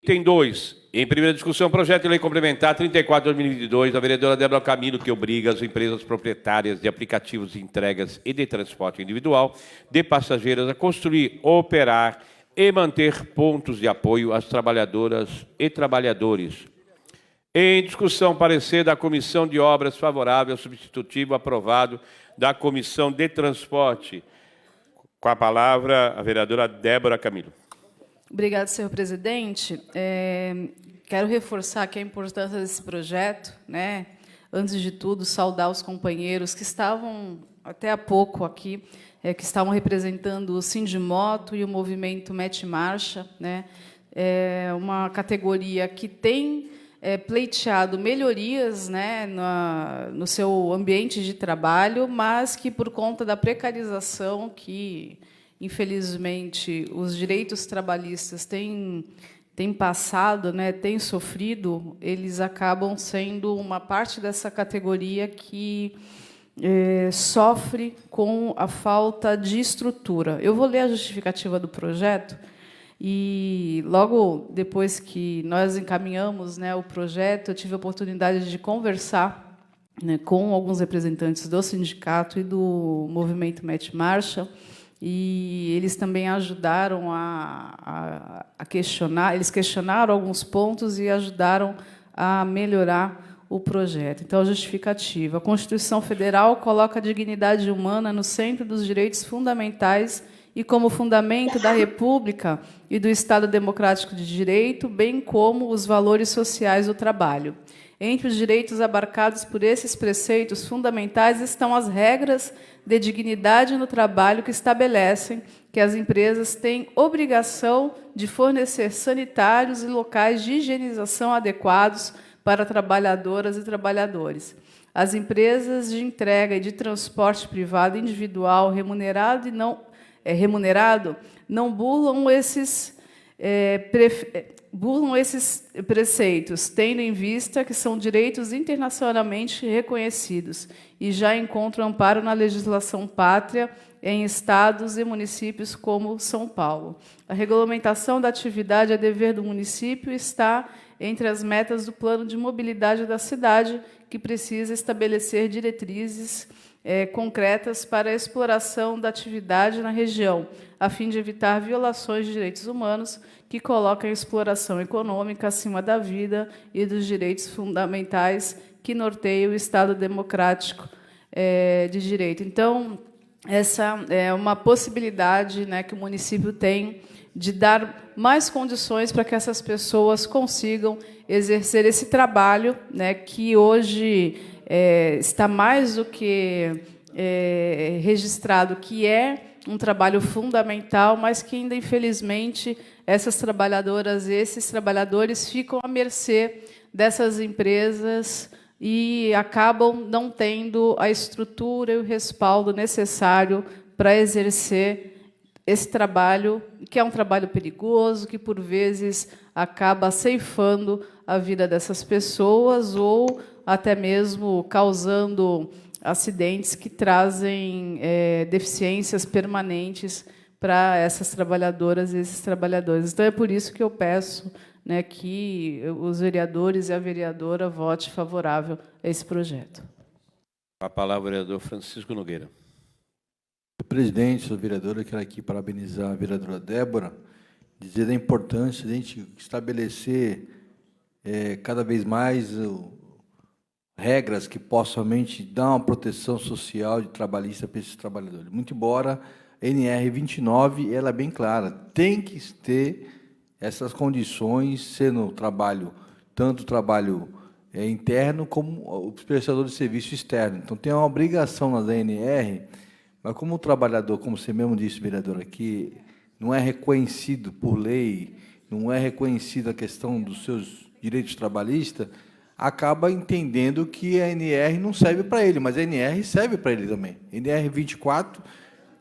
Item 2. Em primeira discussão, projeto de lei complementar 34/2022, da vereadora Débora Camilo, que obriga as empresas proprietárias de aplicativos de entregas e de transporte individual de passageiros a construir, operar e manter pontos de apoio às trabalhadoras e trabalhadores. Em discussão, parecer da Comissão de Obras favorável ao substitutivo aprovado da Comissão de Transporte. Com a palavra, a vereadora Débora Camilo. Obrigada, senhor presidente. Quero reforçar aqui a importância desse projeto, né? Antes de tudo, saudar os companheiros que estavam até há pouco aqui, que estavam representando o Sindimoto e o movimento Mete Marcha, né? É uma categoria que tem pleiteado melhorias, né, no seu ambiente de trabalho, mas que, por conta da precarização que, infelizmente, os direitos trabalhistas têm passado, né, têm sofrido, eles acabam sendo uma parte dessa categoria que sofre com a falta de estrutura. Eu vou ler a justificativa do projeto, e, logo depois que nós encaminhamos, né, o projeto, eu tive a oportunidade de conversar, né, com alguns representantes do sindicato e do movimento Mete Marcha, e eles também ajudaram a questionar, eles questionaram alguns pontos e ajudaram a melhorar o projeto. Então, a justificativa. A Constituição Federal coloca a dignidade humana no centro dos direitos fundamentais e como fundamento da República e do Estado Democrático de Direito, bem como os valores sociais do trabalho. Entre os direitos abarcados por esses preceitos fundamentais estão as regras de dignidade no trabalho que estabelecem que as empresas têm obrigação de fornecer sanitários e locais de higienização adequados para trabalhadoras e trabalhadores. As empresas de entrega e de transporte privado individual remunerado não burlam esses preceitos, tendo em vista que são direitos internacionalmente reconhecidos e já encontram amparo na legislação pátria em estados e municípios como São Paulo. A regulamentação da atividade a dever do município está entre as metas do Plano de Mobilidade da cidade, que precisa estabelecer diretrizes concretas para a exploração da atividade na região, a fim de evitar violações de direitos humanos que colocam a exploração econômica acima da vida e dos direitos fundamentais que norteiam o Estado democrático de direito. Então, essa é uma possibilidade, né, que o município tem de dar mais condições para que essas pessoas consigam exercer esse trabalho, né, que hoje está mais do que registrado, que é um trabalho fundamental, mas que ainda, infelizmente, essas trabalhadoras e esses trabalhadores ficam à mercê dessas empresas e acabam não tendo a estrutura e o respaldo necessário para exercer esse trabalho, que é um trabalho perigoso, que, por vezes, acaba ceifando a vida dessas pessoas ou até mesmo causando acidentes que trazem deficiências permanentes para essas trabalhadoras e esses trabalhadores. Então, é por isso que eu peço, né, que os vereadores e a vereadora votem favorável a esse projeto. A palavra, vereador Francisco Nogueira. Presidente, senhor vereador, eu quero aqui parabenizar a vereadora Débora, dizer da importância de a gente estabelecer cada vez mais regras que possam realmente dar uma proteção social e trabalhista para esses trabalhadores. Muito embora a NR 29 ela é bem clara, tem que ter essas condições, sendo trabalho, tanto trabalho interno como o prestador de serviço externo. Então, tem uma obrigação na DNR, mas como o trabalhador, como você mesmo disse, vereador, aqui, não é reconhecido por lei, não é reconhecida a questão dos seus direitos trabalhistas, acaba entendendo que a NR não serve para ele, mas a NR serve para ele também. A NR 24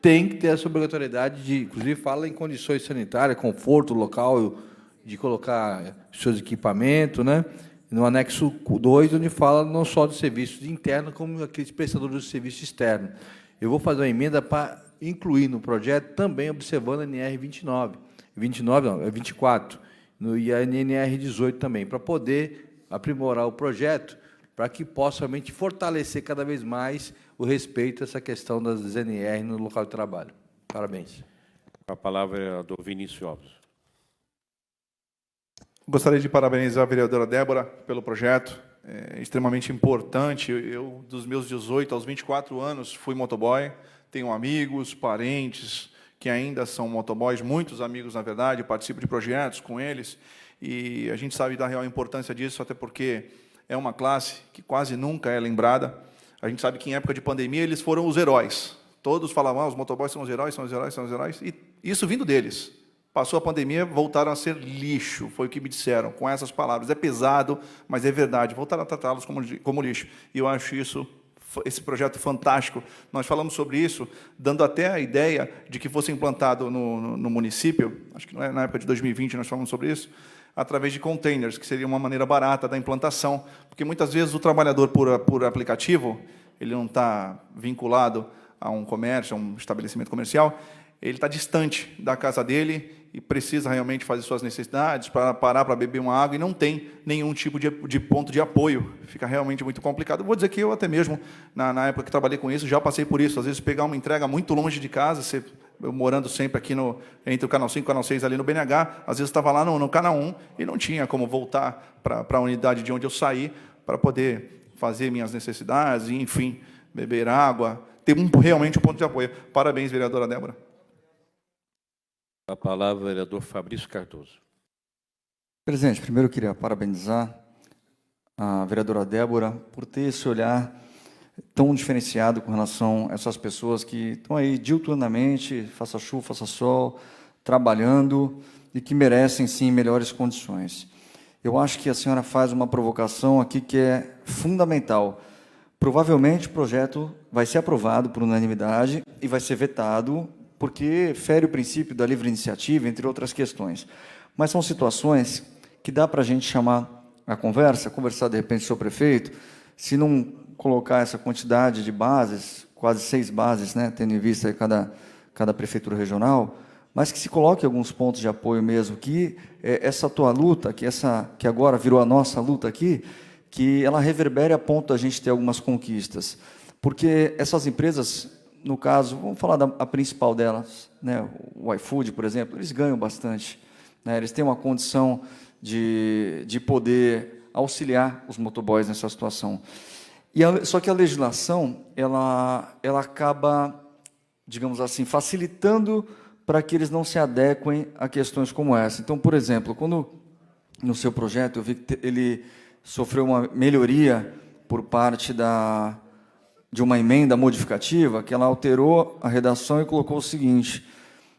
tem que ter essa obrigatoriedade de, inclusive, fala em condições sanitárias, conforto local, de colocar seus equipamentos, né? No anexo 2, onde fala não só de serviços internos, como aqueles prestadores de serviço externo. Eu vou fazer uma emenda para incluir no projeto também observando a NR 29. 29 não, é 24. no INR 18 também, para poder aprimorar o projeto, para que possa realmente fortalecer cada vez mais o respeito a essa questão das ZNR no local de trabalho. Parabéns. A palavra é do Vinícius Alves. Gostaria de parabenizar a vereadora Débora pelo projeto, é extremamente importante. Eu, dos meus 18 aos 24 anos, fui motoboy, tenho amigos, parentes que ainda são motoboys, muitos amigos, na verdade, participo de projetos com eles, e a gente sabe da real importância disso, até porque é uma classe que quase nunca é lembrada. A gente sabe que, em época de pandemia, eles foram os heróis. Todos falavam, os motoboys são os heróis, são os heróis, são os heróis, e isso vindo deles. Passou a pandemia, voltaram a ser lixo, foi o que me disseram, com essas palavras. É pesado, mas é verdade, voltaram a tratá-los como lixo. E eu acho esse projeto fantástico. Nós falamos sobre isso, dando até a ideia de que fosse implantado no município, acho que na época de 2020 nós falamos sobre isso, através de containers, que seria uma maneira barata da implantação, porque muitas vezes o trabalhador por aplicativo, ele não está vinculado a um comércio, a um estabelecimento comercial, ele está distante da casa dele e precisa realmente fazer suas necessidades, para parar para beber uma água, e não tem nenhum tipo de ponto de apoio. Fica realmente muito complicado. Vou dizer que eu até mesmo, na época que trabalhei com isso, já passei por isso. Às vezes, pegar uma entrega muito longe de casa, eu morando sempre aqui entre o Canal 5 e o Canal 6, ali no BNH, às vezes estava lá no Canal 1 e não tinha como voltar para a unidade de onde eu saí para poder fazer minhas necessidades e, enfim, beber água, ter realmente um ponto de apoio. Parabéns, vereadora Débora. A palavra é do vereador Fabrício Cardoso. Presidente, primeiro eu queria parabenizar a vereadora Débora por ter esse olhar tão diferenciado com relação a essas pessoas que estão aí diuturnamente, faça chuva, faça sol, trabalhando e que merecem, sim, melhores condições. Eu acho que a senhora faz uma provocação aqui que é fundamental. Provavelmente o projeto vai ser aprovado por unanimidade e vai ser vetado porque fere o princípio da livre iniciativa, entre outras questões. Mas são situações que dá para a gente chamar a conversar de repente com o prefeito, se não colocar essa quantidade de bases, quase 6 bases, né, tendo em vista aí cada prefeitura regional, mas que se coloque alguns pontos de apoio mesmo, que essa tua luta, que agora virou a nossa luta aqui, que ela reverbere a ponto da gente ter algumas conquistas. Porque essas empresas, no caso, vamos falar a principal delas, né, o iFood, por exemplo, eles ganham bastante, né, eles têm uma condição de poder auxiliar os motoboys nessa situação. Só que a legislação, ela acaba, digamos assim, facilitando para que eles não se adequem a questões como essa. Então, por exemplo, quando no seu projeto eu vi que ele sofreu uma melhoria por parte de uma emenda modificativa, que ela alterou a redação e colocou o seguinte,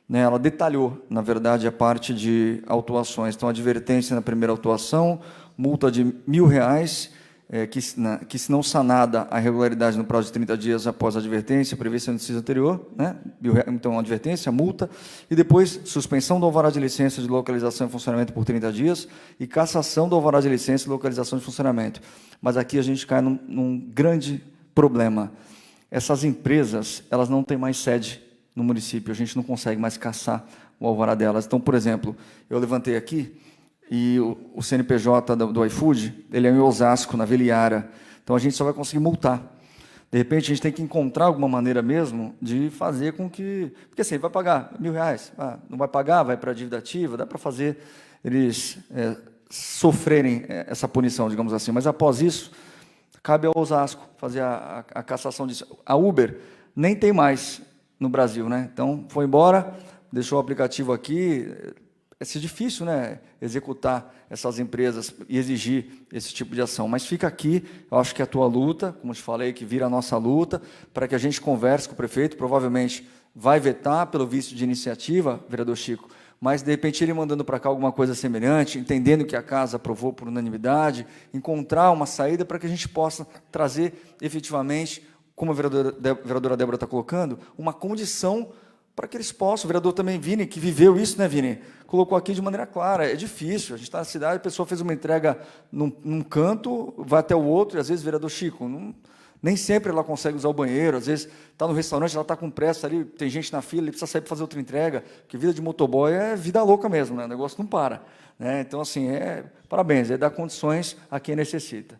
né, ela detalhou, na verdade, a parte de autuações. Então, advertência na primeira autuação, multa de R$1.000, que se não sanada a irregularidade no prazo de 30 dias após a advertência, prevista no inciso anterior, né, então, advertência, multa, e depois suspensão do alvará de licença de localização e funcionamento por 30 dias e cassação do alvará de licença de localização e funcionamento. Mas aqui a gente cai num grande problema. Essas empresas, elas não têm mais sede no município, a gente não consegue mais caçar o alvará delas. Então, por exemplo, eu levantei aqui, e o CNPJ do iFood, ele é em Osasco, na Veliara. Então, a gente só vai conseguir multar. De repente, a gente tem que encontrar alguma maneira mesmo de fazer com que... Porque assim, vai pagar R$1.000, não vai pagar, vai para a dívida ativa, dá para fazer eles sofrerem essa punição, digamos assim. Mas, após isso, cabe ao Osasco fazer a cassação disso. A Uber nem tem mais no Brasil, né? Então, foi embora, deixou o aplicativo aqui... É difícil, né, executar essas empresas e exigir esse tipo de ação. Mas fica aqui, eu acho que a tua luta, como te falei, que vira a nossa luta, para que a gente converse com o prefeito, provavelmente vai vetar pelo vício de iniciativa, vereador Chico, mas, de repente, ele mandando para cá alguma coisa semelhante, entendendo que a casa aprovou por unanimidade, encontrar uma saída para que a gente possa trazer, efetivamente, como a vereadora Débora está colocando, uma condição para que eles possam. O vereador também, Vini, que viveu isso, né, Vini? Colocou aqui de maneira clara. É difícil, a gente está na cidade, a pessoa fez uma entrega num canto, vai até o outro, e às vezes, vereador Chico, Nem sempre ela consegue usar o banheiro, às vezes está no restaurante, ela está com pressa ali, tem gente na fila, ele precisa sair para fazer outra entrega, porque vida de motoboy é vida louca mesmo, né? O negócio não para. Né? Então, assim, parabéns, é dar condições a quem necessita.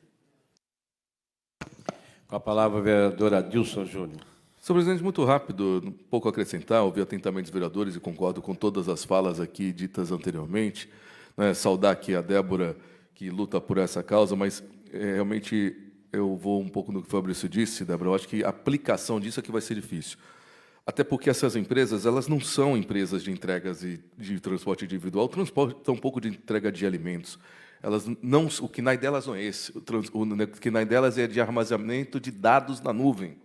Com a palavra, a vereadora Dilson Júnior. Senhor presidente, muito rápido, um pouco a acrescentar, ouvi atentamente os vereadores e concordo com todas as falas aqui ditas anteriormente, né, saudar aqui a Débora, que luta por essa causa, mas realmente eu vou um pouco no que o Fabrício disse, Débora, eu acho que a aplicação disso é que vai ser difícil. Até porque essas empresas, elas não são empresas de entregas e de transporte individual, tão pouco de entrega de alimentos. Elas não, o KNAI delas não é esse, o KNAI delas é de armazenamento de dados na nuvem.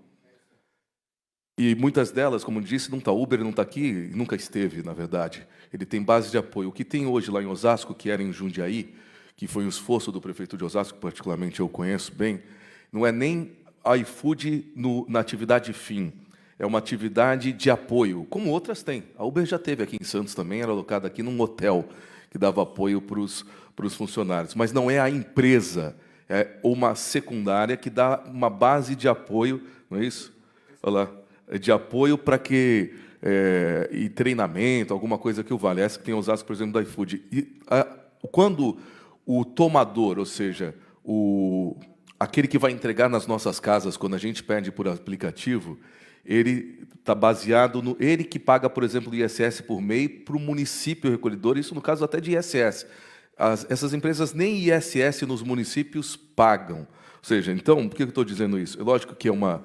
E muitas delas, como disse, não está Uber, não está aqui, nunca esteve, na verdade. Ele tem base de apoio. O que tem hoje lá em Osasco, que era em Jundiaí, que foi um esforço do prefeito de Osasco, particularmente eu conheço bem, não é nem iFood na atividade fim, é uma atividade de apoio, como outras têm. A Uber já teve aqui em Santos também, era alocada aqui num hotel, que dava apoio para os funcionários. Mas não é a empresa, é uma secundária que dá uma base de apoio, não é isso? Olha lá. De apoio para que e treinamento, alguma coisa que o vale. Essa que tem Osasco, por exemplo, da iFood. Quando o tomador, ou seja, aquele que vai entregar nas nossas casas, quando a gente pede por aplicativo, ele está baseado no ele que paga, por exemplo, o ISS por MEI para o município recolhedor, isso no caso até de ISS. Essas empresas nem ISS nos municípios pagam. Ou seja, então, por que eu estou dizendo isso? É lógico que é uma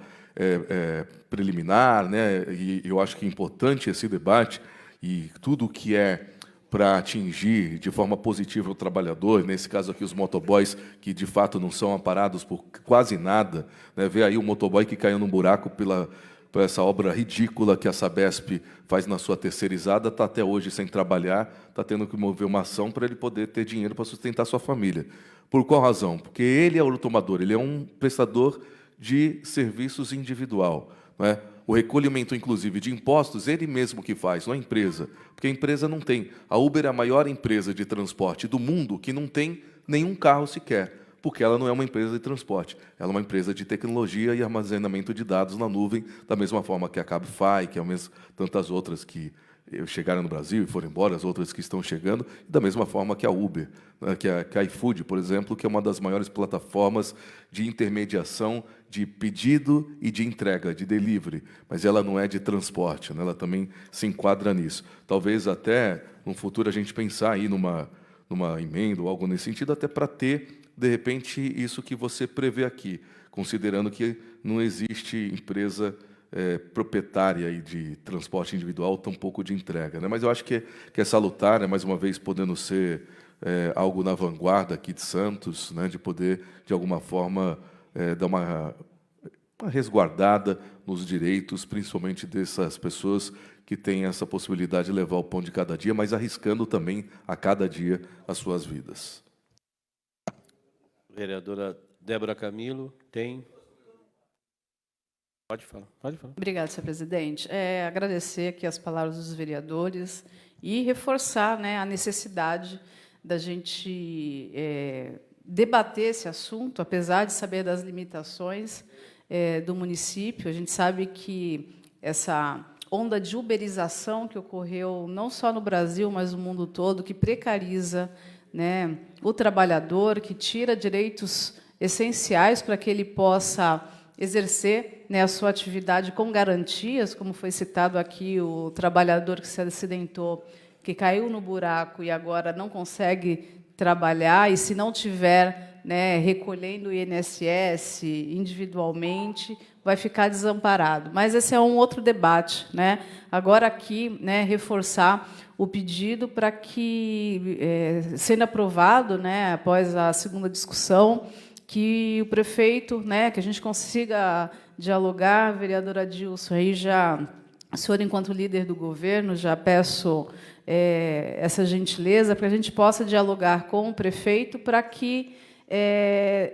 preliminar, né? E eu acho que é importante esse debate e tudo que é para atingir de forma positiva o trabalhador, nesse caso aqui os motoboys, que de fato não são amparados por quase nada, né? Vê aí o motoboy que caiu num buraco por essa obra ridícula que a Sabesp faz na sua terceirizada, está até hoje sem trabalhar, está tendo que mover uma ação para ele poder ter dinheiro para sustentar sua família. Por qual razão? Porque ele é o tomador, ele é um prestador de serviços individual. Não é? O recolhimento, inclusive, de impostos, ele mesmo que faz, não a empresa, porque a empresa não tem. A Uber é a maior empresa de transporte do mundo que não tem nenhum carro sequer, porque ela não é uma empresa de transporte, ela é uma empresa de tecnologia e armazenamento de dados na nuvem, da mesma forma que a Cabify, que é tantas outras que chegaram no Brasil e foram embora, as outras que estão chegando, e da mesma forma que a Uber, né, que a iFood, por exemplo, que é uma das maiores plataformas de intermediação de pedido e de entrega, de delivery, mas ela não é de transporte, né, ela também se enquadra nisso. Talvez até, no futuro, a gente pensar aí numa emenda ou algo nesse sentido, até para ter, de repente, isso que você prevê aqui, considerando que não existe empresa proprietária aí de transporte individual, tampouco de entrega. Né? Mas eu acho que é salutar, mais uma vez, podendo ser algo na vanguarda aqui de Santos, né? De poder, de alguma forma, dar uma resguardada nos direitos, principalmente dessas pessoas que têm essa possibilidade de levar o pão de cada dia, mas arriscando também a cada dia as suas vidas. Vereadora Débora Camilo, tem... Pode falar, pode falar. Obrigada, senhor presidente. Agradecer aqui as palavras dos vereadores e reforçar, né, a necessidade da gente debater esse assunto, apesar de saber das limitações do município. A gente sabe que essa onda de uberização que ocorreu não só no Brasil, mas no mundo todo, que precariza, né, o trabalhador, que tira direitos essenciais para que ele possa exercer, né, a sua atividade com garantias, como foi citado aqui, o trabalhador que se acidentou, que caiu no buraco e agora não consegue trabalhar, e se não tiver, né, recolhendo o INSS individualmente, vai ficar desamparado. Mas esse é um outro debate, né? Agora aqui, né, reforçar o pedido para que, sendo aprovado, né, após a segunda discussão, que o prefeito, né, que a gente consiga dialogar, vereadora Dilson, aí já, o senhor, enquanto líder do governo, já peço essa gentileza para que a gente possa dialogar com o prefeito para que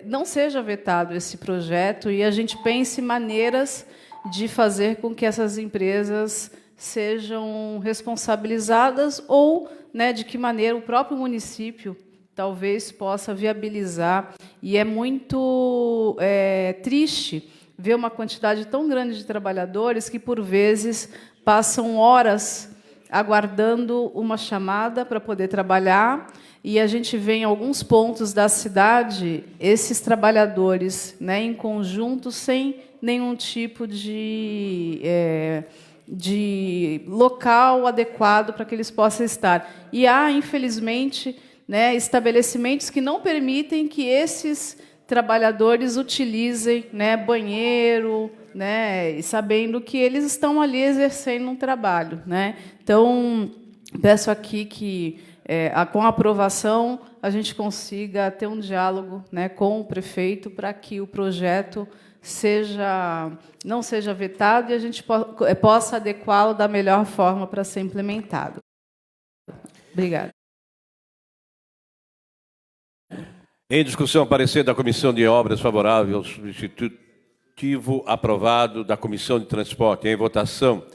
não seja vetado esse projeto e a gente pense maneiras de fazer com que essas empresas sejam responsabilizadas ou, né, de que maneira o próprio município talvez possa viabilizar. E é muito triste vê uma quantidade tão grande de trabalhadores que, por vezes, passam horas aguardando uma chamada para poder trabalhar, e a gente vê em alguns pontos da cidade esses trabalhadores, né, em conjunto, sem nenhum tipo de local adequado para que eles possam estar. E há, infelizmente, né, estabelecimentos que não permitem que esses trabalhadores utilizem, né, banheiro, né, e sabendo que eles estão ali exercendo um trabalho, né. Então, peço aqui que, com a aprovação, a gente consiga ter um diálogo, né, com o prefeito para que o projeto não seja vetado e a gente possa adequá-lo da melhor forma para ser implementado. Obrigada. Em discussão, parecer da Comissão de Obras favorável ao substitutivo aprovado da Comissão de Transporte. Em votação,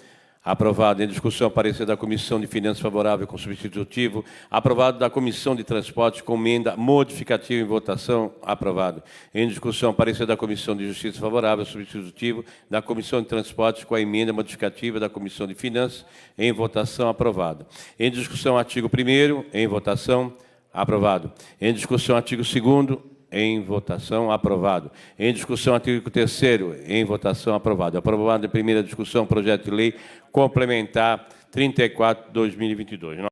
aprovado. Em discussão, parecer da Comissão de Finanças favorável com substitutivo. Aprovado da Comissão de Transporte com emenda modificativa. Em votação, aprovado. Em discussão, parecer da Comissão de Justiça favorável ao substitutivo da Comissão de Transportes com a emenda modificativa da Comissão de Finanças. Em votação, aprovado. Em discussão, artigo 1º. Em votação, aprovado. Em discussão, artigo 2º. Em votação, aprovado. Em discussão, artigo 3º. Em votação, aprovado. Aprovado em primeira discussão, projeto de lei complementar 34/2022.